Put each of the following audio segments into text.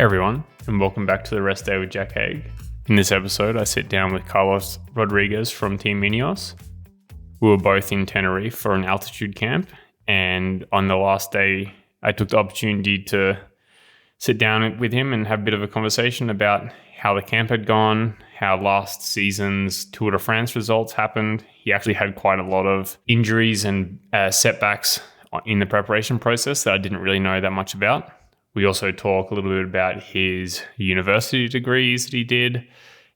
Hey everyone, and welcome back to the Rest Day with Jack Haig. In this episode, I sit down with Carlos Rodríguez from Team Ineos. We were both in Tenerife for an altitude camp, and on the last day, I took the opportunity to sit down with him and have a bit of a conversation about how the camp had gone, how last season's Tour de France results happened. He actually had quite a lot of injuries and setbacks in the preparation process that I didn't really know that much about. We also talk a little bit about his university degrees that he did,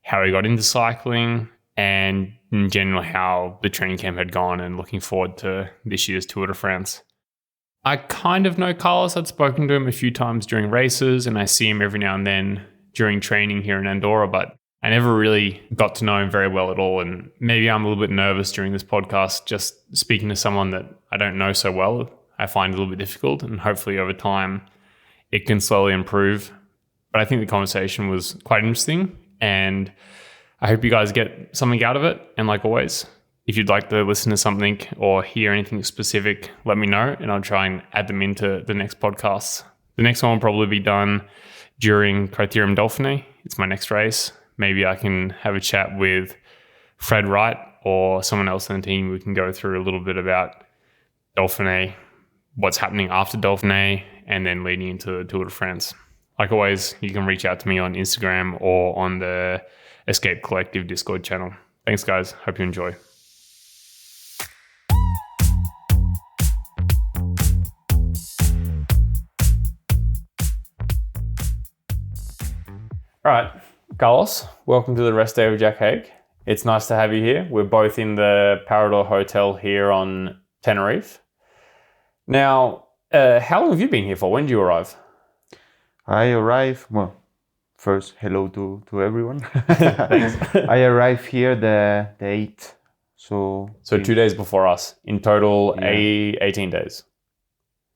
how he got into cycling, and in general how the training camp had gone and looking forward to this year's Tour de France. I kind of know Carlos. I'd spoken to him a few times during races and I see him every now and then during training here in Andorra, but I never really got to know him very well at all. And maybe I'm a little bit nervous during this podcast, just speaking to someone that I don't know so well. I find it a little bit difficult, and hopefully over time it can slowly improve. But I think the conversation was quite interesting and I hope you guys get something out of it. And like always, if you'd like to listen to something or hear anything specific, let me know and I'll try and add them into the next podcasts. The next one will probably be done during Criterium Dauphiné. It's my next race. Maybe I can have a chat with Fred Wright or someone else on the team. We can go through a little bit about Dauphiné, what's happening after Dauphiné, and then leading into the Tour de France. Like always, you can reach out to me on Instagram or on the Escape Collective Discord channel. Thanks, guys. Hope you enjoy. All right, Carlos, welcome to the Rest Day with Jack Haig. It's nice to have you here. We're both in the Parador Hotel here on Tenerife. Now, how long have you been here for? When did you arrive? I arrived, first, hello to everyone. Thanks. I arrived here the 8th. So 2 days before us. In total, Yeah. 18 days.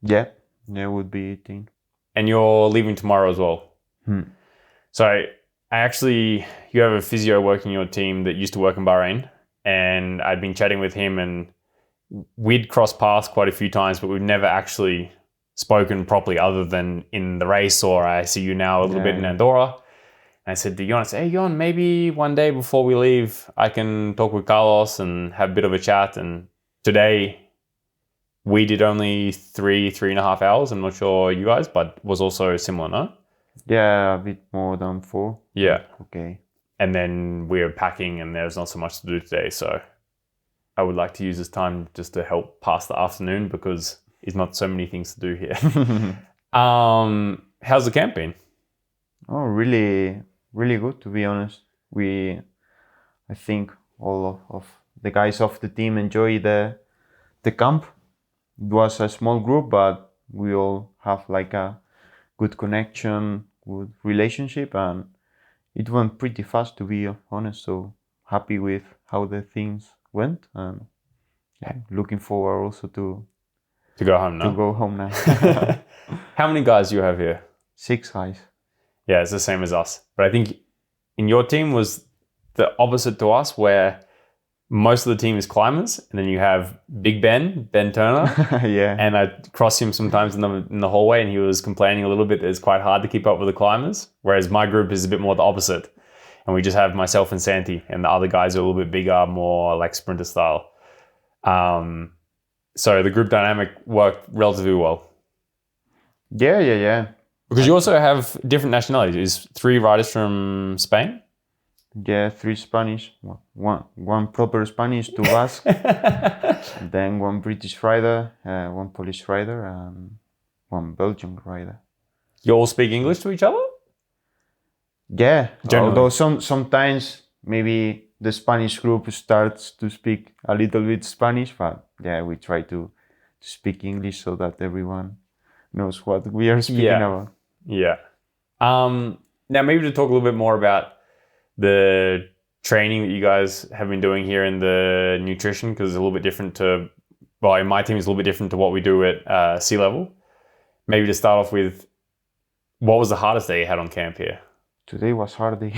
Yeah, would be 18. And you're leaving tomorrow as well. So you have a physio working your team that used to work in Bahrain, and I'd been chatting with him and we'd crossed paths quite a few times, but we've never actually spoken properly other than in the race, or I see you now a little bit in Andorra. And I said to Jon, hey Jon, maybe one day before we leave, I can talk with Carlos and have a bit of a chat. And today we did only 3.5 hours. I'm not sure you guys, but was also similar, no? Yeah, a bit more than 4. Yeah. Okay. And then we're packing and there's not so much to do today. So I would like to use this time just to help pass the afternoon because there's not so many things to do here. How's the camp been? Oh, really, really good, to be honest. I think all of the guys of the team enjoy the camp. It was a small group, but we all have like a good connection, good relationship, and it went pretty fast, to be honest. So happy with how the things went, and looking forward also to go home now. To go home now. How many guys do you have here? 6 guys. Yeah, it's the same as us. But I think in your team was the opposite to us, where most of the team is climbers, and then you have Big Ben Turner. Yeah. And I cross him sometimes in the hallway, and he was complaining a little bit that it's quite hard to keep up with the climbers. Whereas my group is a bit more the opposite. And we just have myself and Santi, and the other guys are a little bit bigger, more like sprinter style. So the group dynamic worked relatively well. Yeah. Because you also have different nationalities. Is 3 riders from Spain? Yeah, 3 Spanish, one proper Spanish, 2 Basque, then 1 British rider, 1 Polish rider, and 1 Belgian rider. You all speak English to each other? Yeah, generally. Although sometimes maybe the Spanish group starts to speak a little bit Spanish, but yeah, we try to speak English so that everyone knows what we are speaking about. Yeah. Now maybe to talk a little bit more about the training that you guys have been doing here in the nutrition, because it's a little bit different in my team, it's a little bit different to what we do at sea level. Maybe to start off with, what was the hardest day you had on camp here? Today was hard day.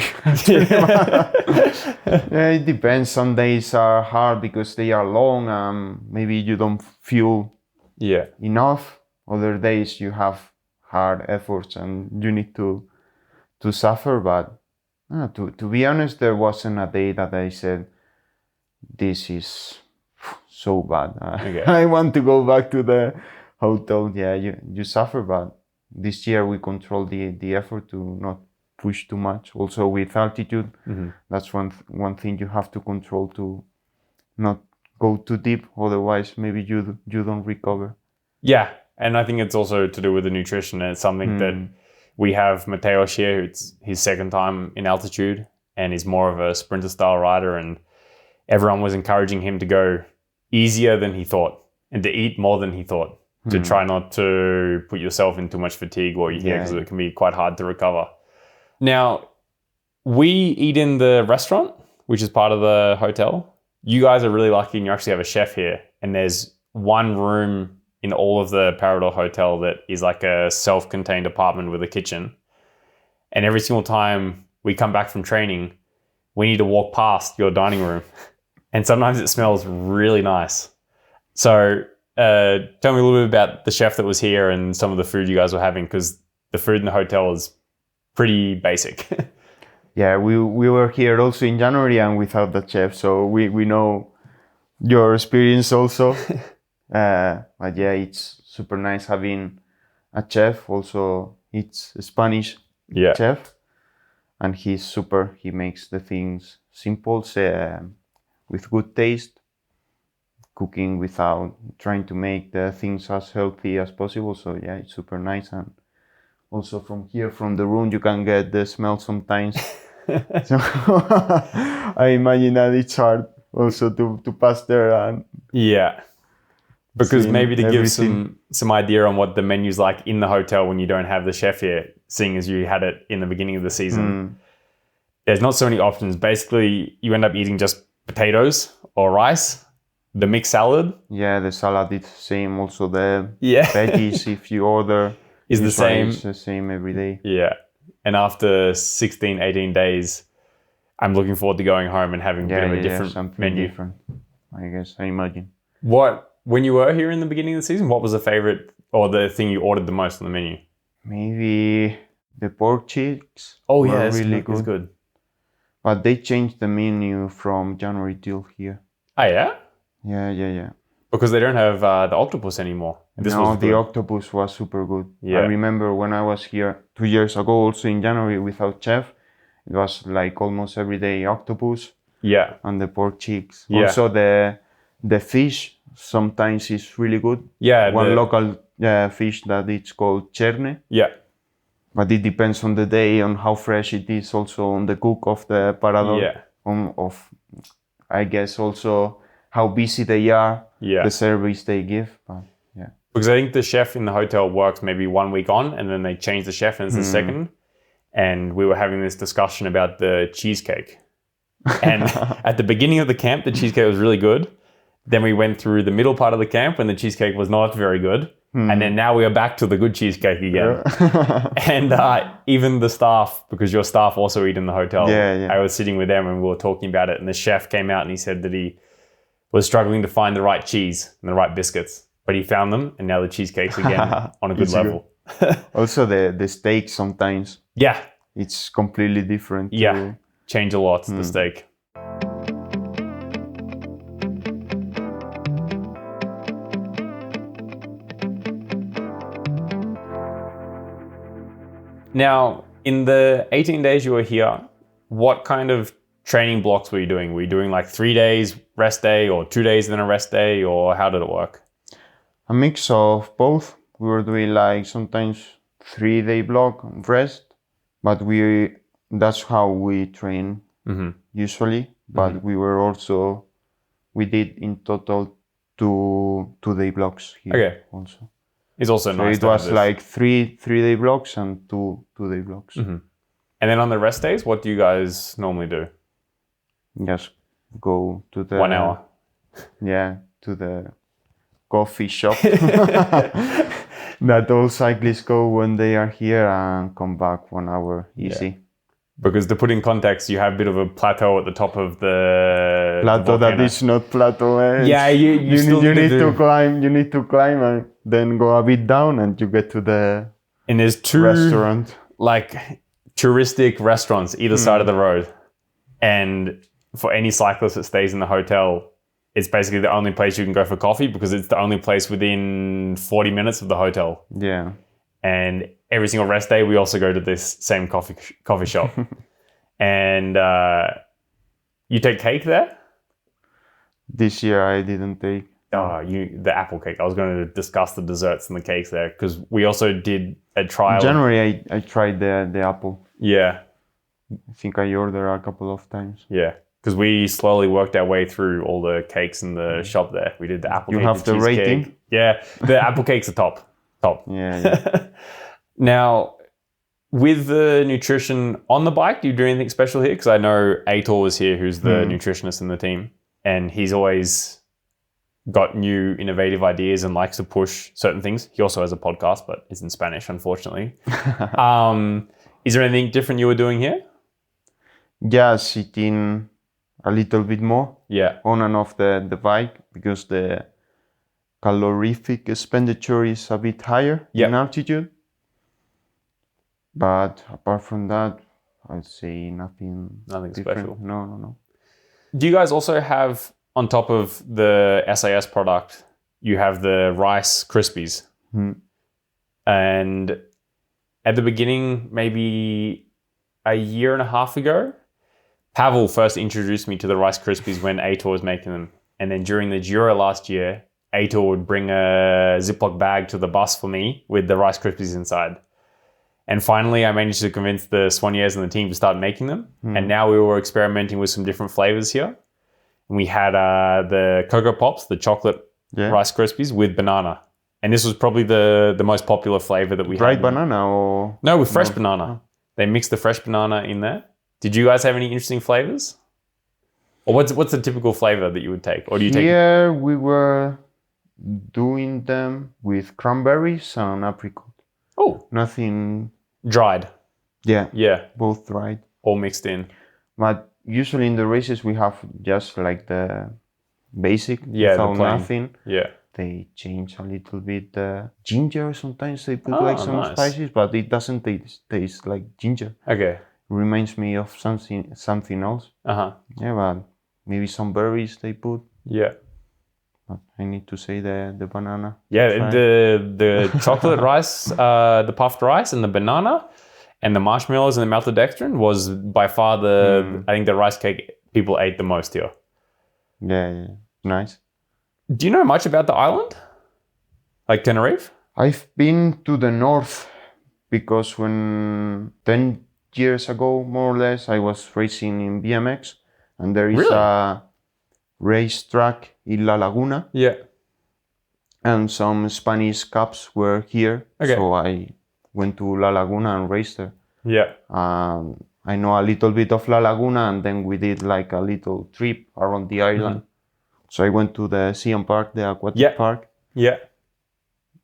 It depends. Some days are hard because they are long. Maybe you don't feel enough. Other days you have hard efforts and you need to to suffer, but to be honest, there wasn't a day that I said, this is so bad. Okay. I want to go back to the hotel. Yeah, you suffer, but this year we control the effort to not push too much. Also with altitude, that's one thing you have to control, to not go too deep. Otherwise, maybe you don't recover. Yeah, and I think it's also to do with the nutrition. And it's something that we have Mateos here. It's his second time in altitude, and he's more of a sprinter style rider. And everyone was encouraging him to go easier than he thought and to eat more than he thought, to try not to put yourself in too much fatigue while you're here, because it can be quite hard to recover. Now, we eat in the restaurant, which is part of the hotel. You guys are really lucky and you actually have a chef here. And there's one room in all of the Parador Hotel that is like a self-contained apartment with a kitchen. And every single time we come back from training, we need to walk past your dining room. And sometimes it smells really nice. So tell me a little bit about the chef that was here and some of the food you guys were having, because the food in the hotel is pretty basic. Yeah, we were here also in January and without the chef, so we know your experience also. But yeah, it's super nice having a chef. Also, it's a Spanish chef, and he's super. He makes the things simple, with good taste, cooking without trying to make the things as healthy as possible. So yeah, it's super nice. And also from here, from the room, you can get the smell sometimes. So I imagine that it's hard also to pass there and because maybe to give some idea on what the menu's like in the hotel when you don't have the chef here, seeing as you had it in the beginning of the season. There's not so many options. Basically, you end up eating just potatoes or rice, the mixed salad. Yeah, the salad is the same. Also the veggies, if you order, is the same. It's the same every day. Yeah. And after 16, 18 days, I'm looking forward to going home and having a bit of a different menu. Different, I guess, I imagine. When you were here in the beginning of the season, what was the favorite or the thing you ordered the most on the menu? Maybe the pork cheeks. Oh yeah, really good. It's good. But they changed the menu from January till here. Oh yeah? Yeah. Because they don't have the octopus anymore. The octopus was super good. Yeah. I remember when I was here 2 years ago, also in January without chef, it was like almost every day octopus. Yeah. And the pork cheeks. Yeah. Also the fish sometimes is really good. Yeah. One local fish that it's called cherne. Yeah. But it depends on the day, on how fresh it is, also on the cook of the Parador. Yeah. I guess also how busy they are, the service they give. But yeah. Because I think the chef in the hotel works maybe 1 week on and then they change the chef and it's the second. And we were having this discussion about the cheesecake. And at the beginning of the camp, the cheesecake was really good. Then we went through the middle part of the camp when the cheesecake was not very good. And then now we are back to the good cheesecake again. And even the staff, because your staff also eat in the hotel, I was sitting with them and we were talking about it. And the chef came out and he said that he was struggling to find the right cheese and the right biscuits. But he found them and now the cheesecake's again on a good level. Also the steak sometimes. Yeah. It's completely different. Yeah. Change a lot, the steak. Now, in the 18 days you were here, what kind of training blocks were you doing? Were you doing like 3 days rest day or 2 days then a rest day, or how did it work? A mix of both. We were doing like sometimes 3-day block of rest, but that's how we train usually. But we did in total 2-day blocks here also. It's also nice. So it was like 3-day blocks and 2-day blocks. And then on the rest days, what do you guys normally do? Just go to the 1 hour. Yeah, to the coffee shop that all cyclists go when they are here and come back 1 hour easy. Yeah. Because to put in context, you have a bit of a plateau at the top of the plateau that is not plateau. Yeah, you need to climb. You need to climb and then go a bit down, and you get to the and there's restaurant. Like touristic restaurants either side of the road. And for any cyclist that stays in the hotel, it's basically the only place you can go for coffee because it's the only place within 40 minutes of the hotel. Yeah. And every single rest day, we also go to this same coffee shop. And you take cake there? This year I didn't take. Oh, the apple cake. I was going to discuss the desserts and the cakes there because we also did a trial. In January, I tried the apple. Yeah. I think I ordered a couple of times. Yeah. Because we slowly worked our way through all the cakes in the shop there. We did the apple cake. You have the rating? Cake. Yeah. The apple cakes are top. Yeah. Now, with the nutrition on the bike, do you do anything special here? Because I know Aitor was here, who's the nutritionist in the team. And he's always got new innovative ideas and likes to push certain things. He also has a podcast, but it's in Spanish, unfortunately. Is there anything different you were doing here? Yeah, sitting a little bit more on and off the bike because the calorific expenditure is a bit higher in altitude. But apart from that, I'd say nothing different. Special. No. Do you guys also have, on top of the SAS product, you have the Rice Krispies? And at the beginning, maybe a year and a half ago, Pavel first introduced me to the Rice Krispies when Aitor was making them. And then during the Giro last year, Aitor would bring a Ziploc bag to the bus for me with the Rice Krispies inside. And finally, I managed to convince the soigneurs and the team to start making them. And now we were experimenting with some different flavors here. And we had the Cocoa Pops, the chocolate Rice Krispies with banana. And this was probably the most popular flavor that we had. Dried banana or? No, with fresh banana. They mixed the fresh banana in there. Did you guys have any interesting flavors? Or what's the typical flavor that you would take? Or do you take? Here we were doing them with cranberries and apricot. Oh. Nothing... Dried. Yeah. Both dried. All mixed in. But usually in the races we have just like the basic the without plain. nothing. Yeah. They change a little bit ginger. Sometimes they put like some spices, but it doesn't taste like ginger. Okay. It reminds me of something else. Yeah, but maybe some berries they put. Yeah. But I need to say the banana. Yeah, the chocolate rice, the puffed rice and the banana and the marshmallows and the maltodextrin was by far I think the rice cake people ate the most here. Yeah. Nice. Do you know much about the island? Like Tenerife? I've been to the north because when 10 years ago, more or less, I was racing in BMX and there is a racetrack in La Laguna. Yeah. And some Spanish Cups were here. Okay. So I went to La Laguna and raced there. Yeah. I know a little bit of La Laguna and then we did like a little trip around the island. So I went to the Siam Park, the aquatic park. Yeah.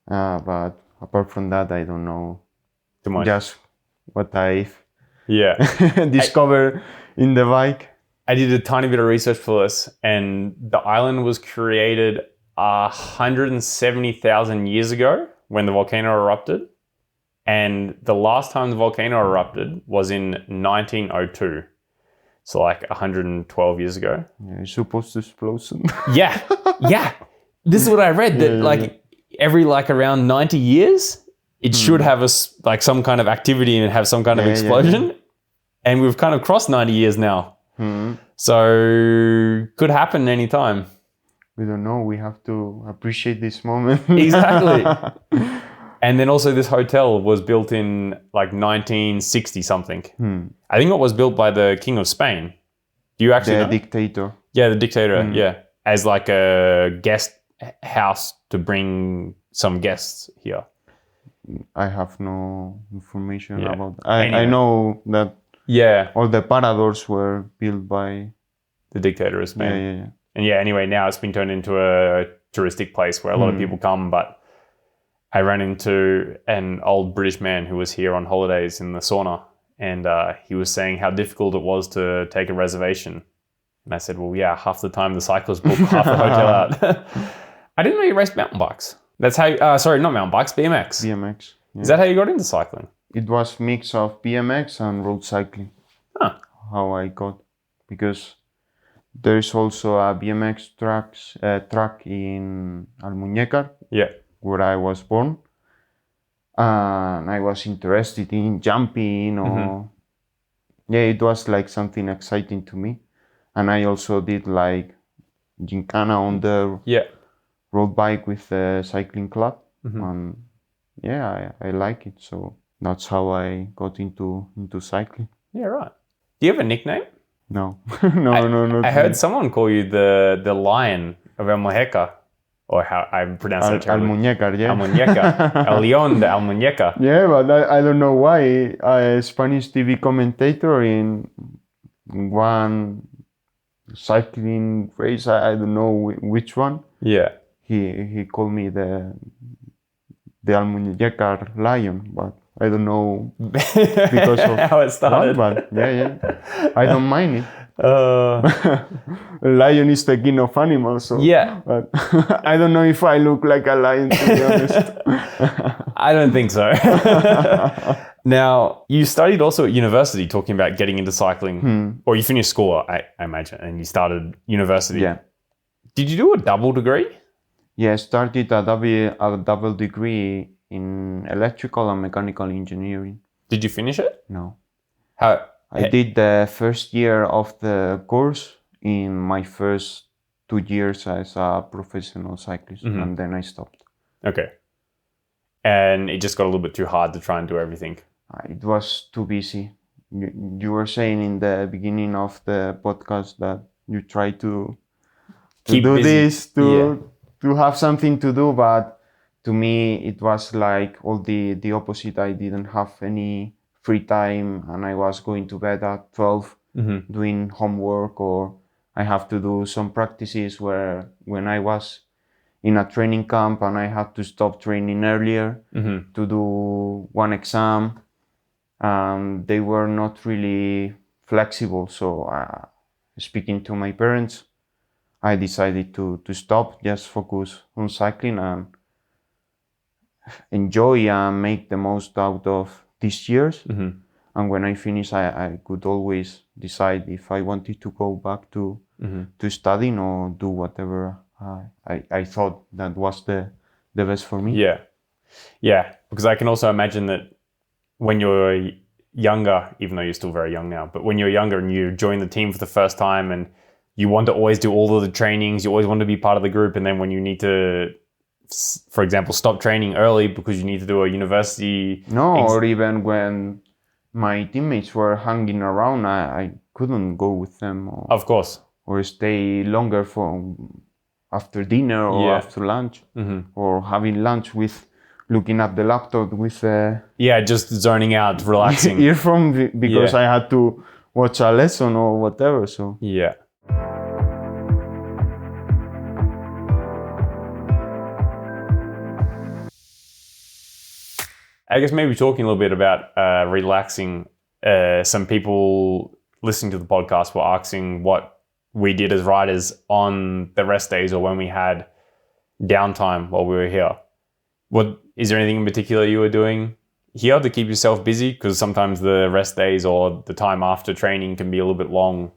But apart from that, I don't know too much. Just what I've discovered in the bike. I did a tiny bit of research for this, and the island was created 170,000 years ago when the volcano erupted. And the last time the volcano erupted was in 1902. So like 112 years ago. Yeah, it's supposed to explode soon. Yeah. This is what I read, that every around 90 years, it should have some kind of activity and have some kind of explosion. And we've kind of crossed 90 years now. So could happen anytime. We don't know. We have to appreciate this moment. Exactly. And then also this hotel was built in 1960 something. I think it was built by the King of Spain. Do you actually know? The dictator. Yeah, the dictator. Yeah. As like a guest house to bring some guests here. I have no information about that. Anyway. I know that all the paradors were built by the dictator of Spain. Yeah. And anyway, now it's been turned into a touristic place where a lot of people come. But I ran into an old British man who was here on holidays in the sauna. And he was saying how difficult it was to take a reservation. And I said, well, half the time the cyclists book half the hotel out. I didn't know you raced mountain bikes. That's how, sorry, not mountain bikes, BMX. BMX. Is that how you got into cycling? it was mix of BMX and road cycling. Huh. How I got, because there's also a BMX track in Almuñécar, Yeah. where I was born, and I was interested in jumping or it was like something exciting to me. And I also did like gincana on the road bike with the cycling club, and I like it. So that's how I got into cycling. Yeah, right. Do you have a nickname? No, no. I heard someone call you the Lion of Almuñécar, or how I pronounce that terribly. Almuñécar, yeah. Almuñécar. El León de Almuñécar. Yeah, but I don't know why. A Spanish TV commentator in one cycling race, I don't know which one. Yeah. He called me the Almuñécar Lion, but I don't know because of how it started. But I don't mind it. Lion is the king of animals, so but I don't know if I look like a lion, to be honest. I don't think so. Now, you studied also at university, talking about getting into cycling, or you finished school, I imagine, and you started university. Yeah. Did you do a double degree? Yeah, I started a double degree in electrical and mechanical engineering. Did you finish it? No. How? I did the first year of the course in my first 2 years as a professional cyclist, and then I stopped. Okay. And it just got a little bit too hard to try and do everything. It was too busy. You were saying in the beginning of the podcast that you try to Keep do busy. this, to have something to do, but to me it was like all the opposite. I didn't have any free time, and I was going to bed at 12 doing homework, or I have to do some practices where when I was in a training camp and I had to stop training earlier to do one exam, they were not really flexible. So speaking to my parents, I decided to stop, just focus on cycling and enjoy and make the most out of these years. And when I finish, I could always decide if I wanted to go back to studying or do whatever I thought that was the best for me. Yeah, because I can also imagine that when you're younger, even though you're still very young now, but when you're younger and you join the team for the first time and you want to always do all of the trainings, you always want to be part of the group, and then when you need to, for example, stop training early because you need to do a university... or even when my teammates were hanging around, I couldn't go with them. Of course. Or stay longer for after dinner or after lunch, or having lunch with looking at the laptop with just zoning out, relaxing. earphone, because I had to watch a lesson or whatever. So I guess maybe talking a little bit about relaxing. Some people listening to the podcast were asking what we did as riders on the rest days or when we had downtime while we were here. Is there anything in particular you were doing here to keep yourself busy? Because sometimes the rest days or the time after training can be a little bit long.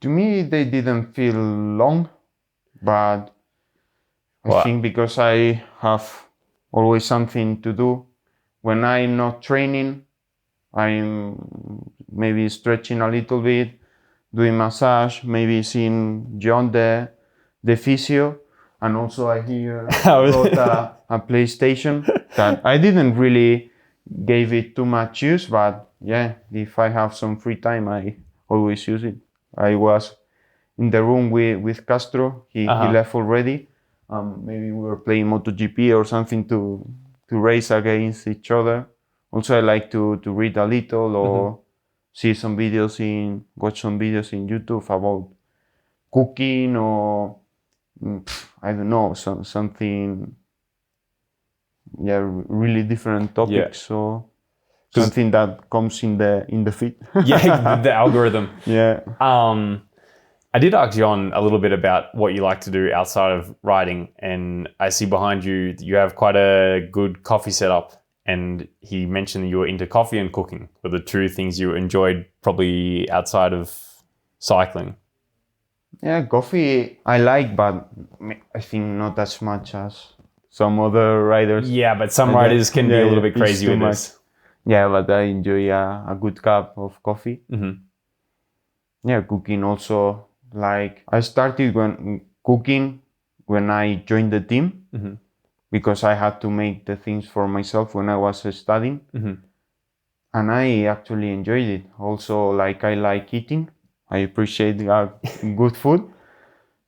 To me, they didn't feel long, but I think because I have always something to do. When I'm not training, I'm maybe stretching a little bit, doing massage, maybe seeing John the physio, and also I here got a PlayStation that I didn't really gave it too much use, but if I have some free time, I always use it. I was in the room with Castro. He left already. Maybe we were playing MotoGP or something to race against each other. Also, I like to read a little or watch some videos in YouTube about cooking or I don't know, something really different topics or something that comes in the feed. The algorithm. Yeah. I did ask John a little bit about what you like to do outside of riding, and I see behind you that you have quite a good coffee setup and he mentioned that you were into coffee and cooking were the two things you enjoyed probably outside of cycling. Yeah, coffee I like, but I think not as much as some other riders. Yeah, but some riders can be a little bit crazy with this. Yeah, but I enjoy a good cup of coffee. Mm-hmm. Yeah, cooking also. Like I started cooking when I joined the team Mm-hmm. because I had to make the things for myself when I was studying, Mm-hmm. and I actually enjoyed it. Also, like I like eating. I appreciate good food,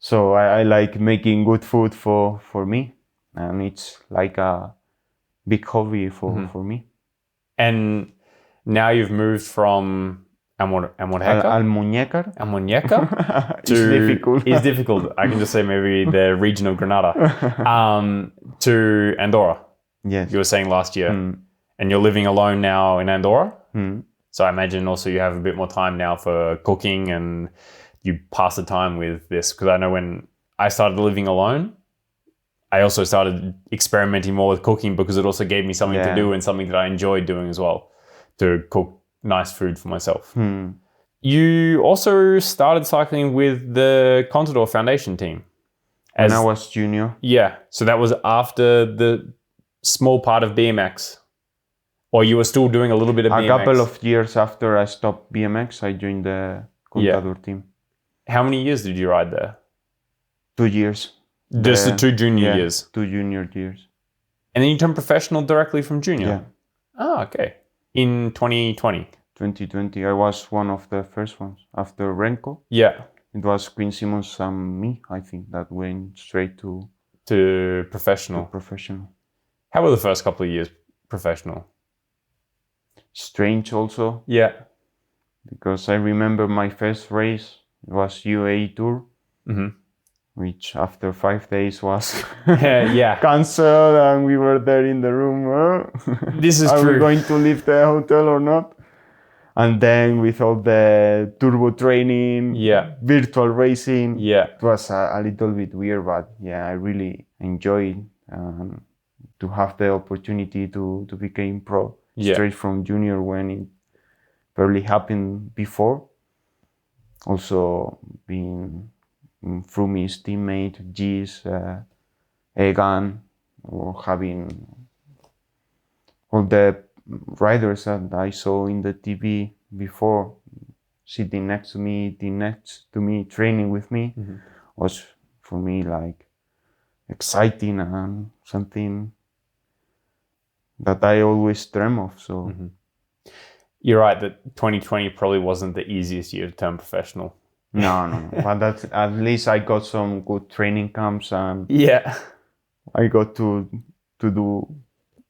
so I like making good food for me, and it's like a big hobby for me. And now you've moved from Almuñécar Almuñécar. to It's difficult. It's difficult. I can just say maybe the region of Granada to Andorra. Yes. You were saying last year, and you're living alone now in Andorra. So I imagine also you have a bit more time now for cooking, and you pass the time with this. Because I know when I started living alone, I also started experimenting more with cooking because it also gave me something to do and something that I enjoyed doing as well, to cook nice food for myself. You also started cycling with the Contador Foundation team. When I was junior. Yeah, so that was after the small part of BMX. Or you were still doing a little bit of BMX? A couple of years after I stopped BMX, I joined the Contador team. How many years did you ride there? 2 years. Just the 2 junior years? 2 junior years. And then you turned professional directly from junior? Yeah. Oh, okay. In 2020? 2020. I was one of the first ones. After Renko. Yeah. It was Quinn Simmons and me, I think, that went straight to professional. How were the first couple of years professional? Strange also. Yeah. Because I remember my first race, it was UAE Tour, which after 5 days was cancelled, and we were there in the room. This is true. Are we going to leave the hotel or not? And then with all the turbo training, virtual racing, it was a little bit weird, but I really enjoyed to have the opportunity to become pro straight from junior when it barely happened before. Also being Frumi's teammate, G's, Egan, or having all the riders that I saw in the TV before sitting next to me, training with me, was for me like exciting and something that I always dream of. So you're right that 2020 probably wasn't the easiest year to turn professional. No. But at least I got some good training camps, and I got to do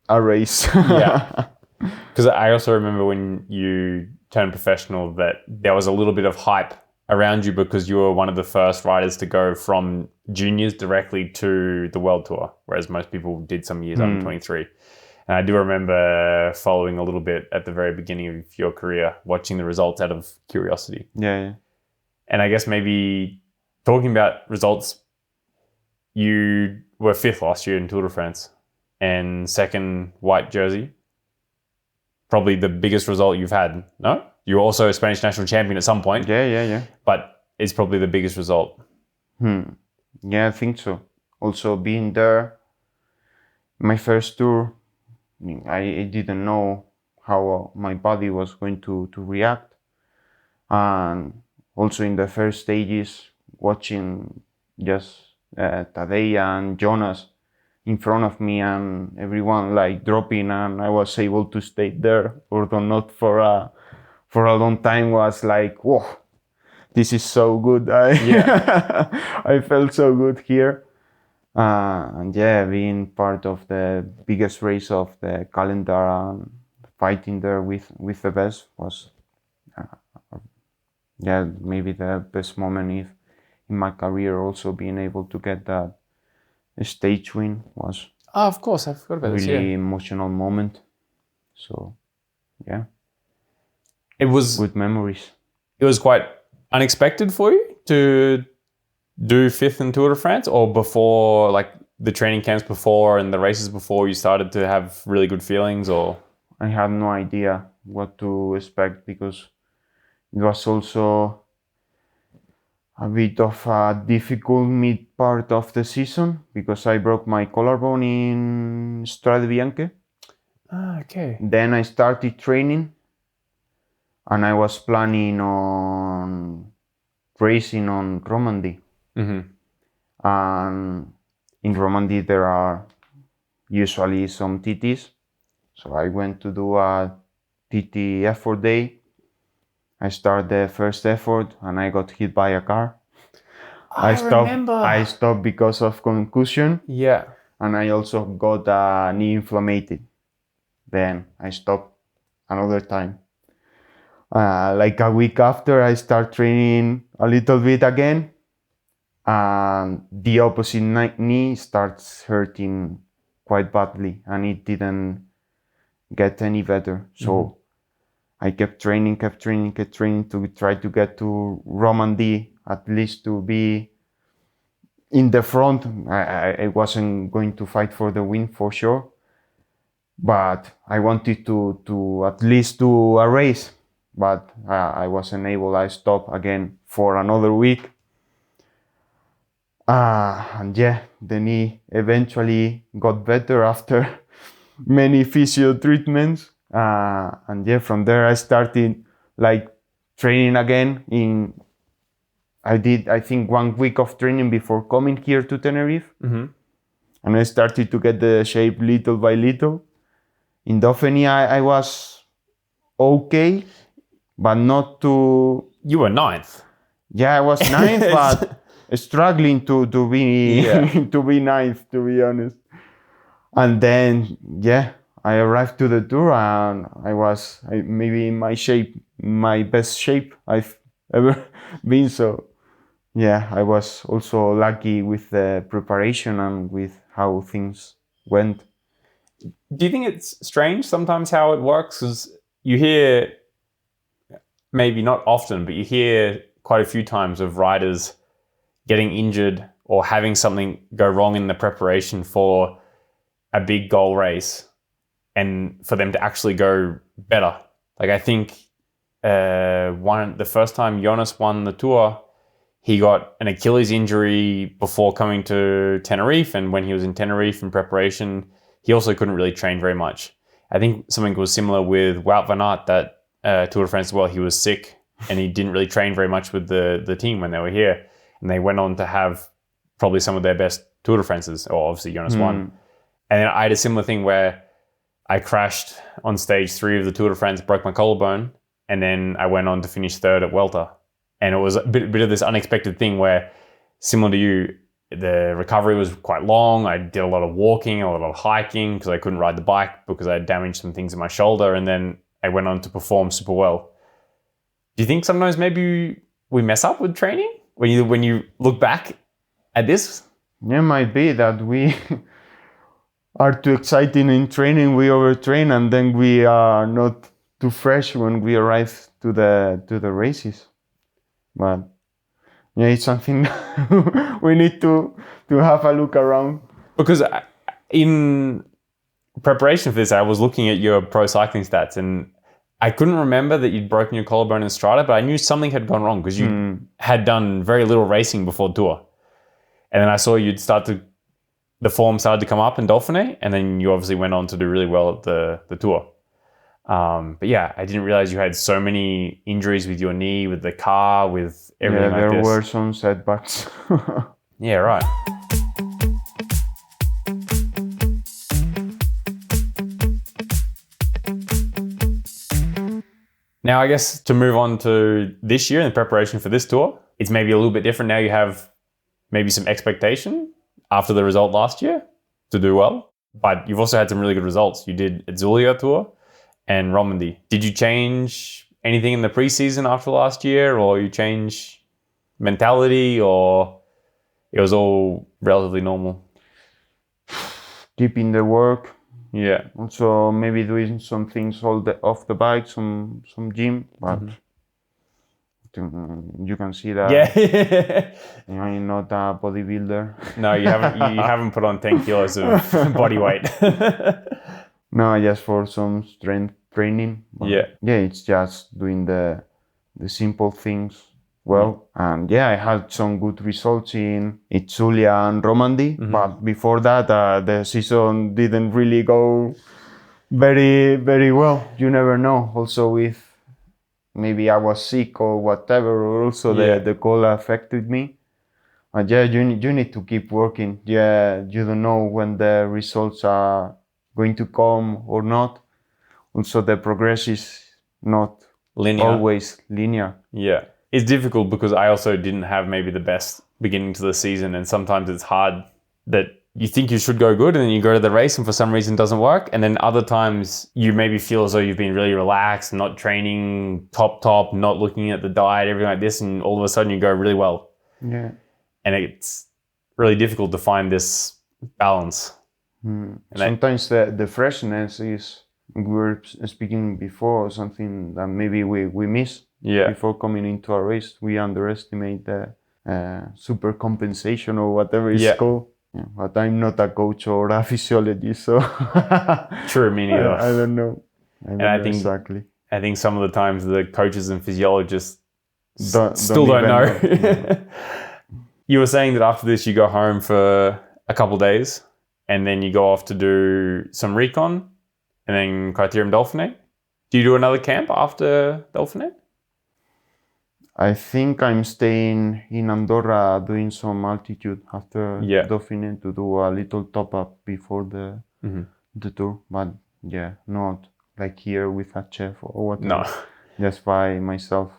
a race. Because I also remember when you turned professional that there was a little bit of hype around you because you were one of the first riders to go from juniors directly to the World Tour, whereas most people did some years under 23. And I do remember following a little bit at the very beginning of your career, watching the results out of curiosity. Yeah. And I guess maybe talking about results, you were 5th last year in Tour de France and 2nd white jersey. Probably the biggest result you've had, no? You were also a Spanish national champion at some point. Yeah. But it's probably the biggest result. Yeah, I think so. Also being there, my first tour, I didn't know how my body was going to react. And also in the first stages, watching just Tadej and Jonas in front of me and everyone like dropping, and I was able to stay there, although not for a long time, was like, whoa, this is so good. I felt so good here. And being part of the biggest race of the calendar and fighting there with the best was maybe the best moment in my career. Also being able to get that stage win was of course, I forgot about really emotional moment. So it was good memories. It was quite unexpected for you to do 5th in Tour de France, or before, like, the training camps before and the races before you started to have really good feelings, or? I had no idea what to expect because it was also a bit of a difficult mid part of the season because I broke my collarbone in Strade Bianche. Okay. Then I started training and I was planning on racing on Romandy. And in Romandy there are usually some TTs. So I went to do a TT effort day. I started the first effort and I got hit by a car. I stopped because of concussion. Yeah. And I also got a knee inflamed. Then I stopped another time. Like a week after, I start training a little bit again. And the opposite knee starts hurting quite badly. And it didn't get any better. So I kept training to try to get to Romandy, at least to be in the front. I wasn't going to fight for the win for sure, but I wanted to at least do a race, but I wasn't able. I stopped again for another week. And yeah, the knee eventually got better after many physio treatments. And yeah, from there I started like training again. I did, I think, 1 week of training before coming here to Tenerife. And I started to get the shape little by little. In Dauphine, I was okay, but not too. You were ninth. Yeah, I was ninth, but struggling to be to be ninth, to be honest. And then, yeah, I arrived to the tour and I was maybe in my best shape I've ever been. So, yeah, I was also lucky with the preparation and with how things went. Do you think it's strange sometimes how it works? Because you hear, maybe not often, but you hear quite a few times of riders getting injured or having something go wrong in the preparation for a big goal race and for them to actually go better. Like I think the first time Jonas won the Tour, he got an Achilles injury before coming to Tenerife, and when he was in Tenerife in preparation, he also couldn't really train very much. I think something was similar with Wout van Aert, that Tour de France as well. He was sick and he didn't really train very much with the team when they were here. And they went on to have probably some of their best Tour de France's, or obviously Jonas won. And then I had a similar thing where I crashed on stage 3 of the Tour de France, broke my collarbone, and then I went on to finish 3rd at Vuelta. And it was a bit of this unexpected thing where, similar to you, the recovery was quite long. I did a lot of walking, a lot of hiking because I couldn't ride the bike because I had damaged some things in my shoulder. And then I went on to perform super well. Do you think sometimes maybe we mess up with training when you look back at this? Yeah, it might be that we are too exciting in training, we overtrain, and then we are not too fresh when we arrive to the races. But yeah, it's something we need to have a look around. Because in preparation for this, I was looking at your pro cycling stats and I couldn't remember that you'd broken your collarbone in Strada, but I knew something had gone wrong because you had done very little racing before Tour. And then I saw the form started to come up in Dauphiné, and then you obviously went on to do really well at the Tour. But yeah, I didn't realize you had so many injuries with your knee, with the car, with everything like this. Yeah, there were some setbacks. Yeah, right. Now, I guess to move on to this year in preparation for this tour, it's maybe a little bit different. Now you have maybe some expectation after the result last year to do well, but you've also had some really good results. You did Azulia Tour and Romandy. Did you change anything in the preseason after last year, or you change mentality, or it was all relatively normal? Keeping the work. Yeah. Also maybe doing some things off the bike, some gym, but You can see that. Yeah. I'm not a bodybuilder. No, you haven't put on 10 kilos of body weight. No, just for some strength training. Yeah. Yeah, it's just doing the simple things well. And yeah, I had some good results in Itzulia and Romandie. But before that, the season didn't really go very, very well. You never know. Also with maybe I was sick or whatever, or also the cold affected me. But yeah, you need to keep working. Yeah, you don't know when the results are going to come or not. Also, the progress is not always linear. Yeah. It's difficult because I also didn't have maybe the best beginning to the season, and sometimes it's hard that you think you should go good and then you go to the race and for some reason it doesn't work. And then other times you maybe feel as though you've been really relaxed, not training top, not looking at the diet, everything like this, and all of a sudden you go really well. Yeah. And it's really difficult to find this balance. Sometimes the freshness is, we were speaking before, something that maybe we miss before coming into a race. We underestimate the super compensation or whatever it's called. Yeah, but I'm not a coach or a physiologist, so True, me neither. I don't know. I think exactly. I think some of the times the coaches and physiologists don't know. You were saying that after this you go home for a couple of days and then you go off to do some recon and then Criterium Dauphiné. Do you do another camp after Dauphiné? I think I'm staying in Andorra doing some altitude after Dauphiné to do a little top up before the tour. But yeah, not like here with a chef or whatever. No. Just by myself.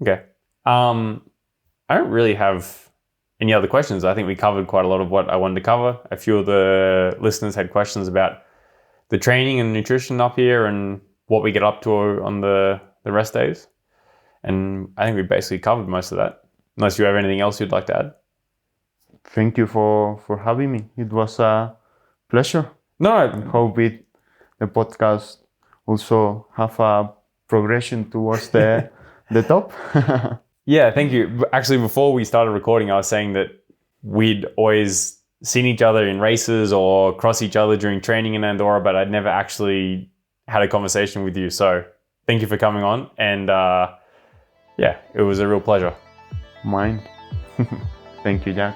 Okay. I don't really have any other questions. I think we covered quite a lot of what I wanted to cover. A few of the listeners had questions about the training and nutrition up here and what we get up to on the rest days. And I think we basically covered most of that. Unless you have anything else you'd like to add. Thank you for having me. It was a pleasure. No. I hope the podcast also have a progression towards the top. Yeah, thank you. Actually, before we started recording, I was saying that we'd always seen each other in races or cross each other during training in Andorra, but I'd never actually had a conversation with you. So thank you for coming on. And yeah, it was a real pleasure. Mine. Thank you, Jack.